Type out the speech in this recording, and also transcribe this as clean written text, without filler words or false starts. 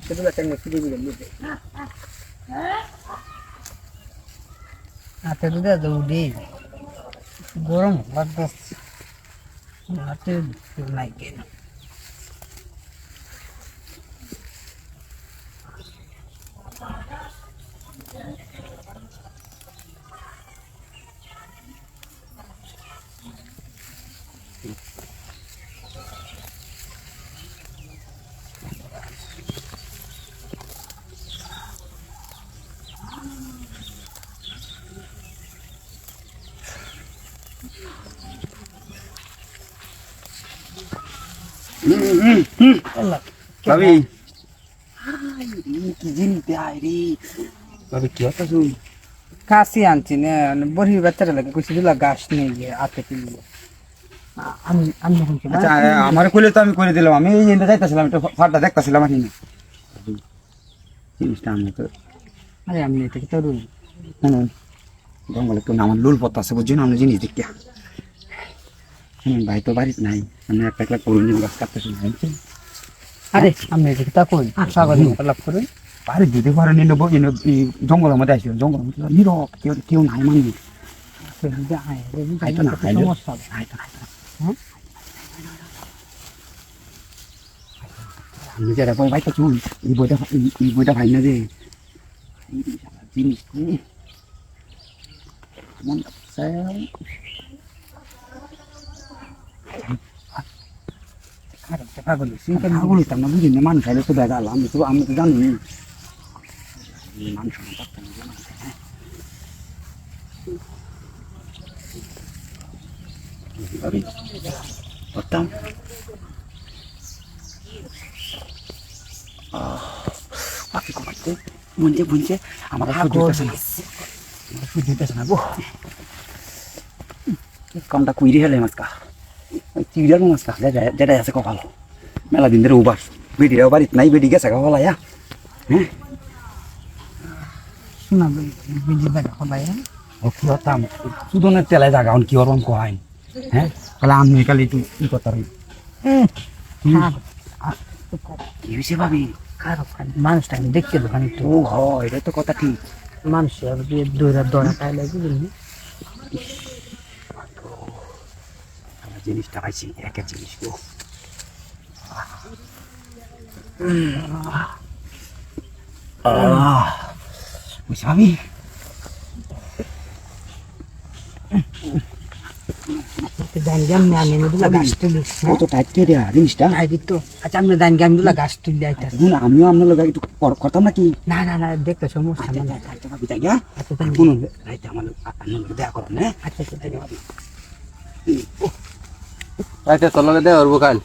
সেগুলো টাইমে ফিরে দিবেন বুঝলে হাতে দুধে দৌড়ি গরম লাগতেছে হাতে নাই কেন ভাবি কি জিনিস দেয় রে ভাবি কি হতো শুন কাশি আনছি না বড়ি বাচ্চারা লাগে কিছু দিলা গাছ নেই হাতে কিনবো আমি আমি আচ্ছা আমার কইলে তো আমি করে দিলাম আমি এই এন্ড যাইতাছিলাম একটু ফাড়টা দেখতাছিলাম আর কি জিনিসটা আমি তো আরে আমি এটা কি তরুণ জঙ্গলে একটু আমার লুল পথ আছে বুঝছি না আমরা জিনিস দেখি ভাই তো বাড়িতে নাই আমি একটা একটা করুন গাছ কাটতেছি আরে আমি এটা কি তা কই স্বাগত লাভ করুন বাড়ি যদি ঘরে নিয়ে নেবো জঙ্গলের মধ্যে আসি জঙ্গলের মধ্যে নীরব কেউ কেউ নাই মানবি সমস্যা নিজেরা বই ভাই তো চুল এই বইটা ভাই না যে জিনিস মন পাগল হইতাম না বুঝি না মানুষ আইলে তো বেগাল আমি তো জানি মানুষ করতাম পাখি কমাচ্ছে বুনছে বুনছে আমার দিতেছে না গো কামটা কুইরি হেলে মাছকা চিড়িয়ার মাছকা যেটা আছে কপাল মেলা দিন ধরে উবার বেডিরাও বাড়িতে নাই বেডি গেছে হলা হ্যাঁ শোনা বিজি বেড়া হলাই ও কি হতাম সুদনের তেলায় জাগা কি ওরকম কয় হ্যাঁ তাহলে আমি কালি একটু ই করতে পারি কি হয়েছে ভাবি মানুষটা আমি দেখতে দোকান একটু ও হয় এটা তো কথা ঠিক মানুষ দৌড়া খাই লাগে বুঝলি জিনিসটা পাইছি এক জিনিস গো বুঝছি ভাবি কত টাইট কে দেয়া জিনিসটা আচ্ছা আমি দান গাম গুলা গাছ তুলে আইতা আমিও আপনার লোক একটু করতাম নাকি না না না দেখতে সমস্যা না ভাবি তাই গা শুনুন রাইতে আমার দেখা করুন হ্যাঁ আচ্ছা রাইতে তোর লগে দেওয়া কাল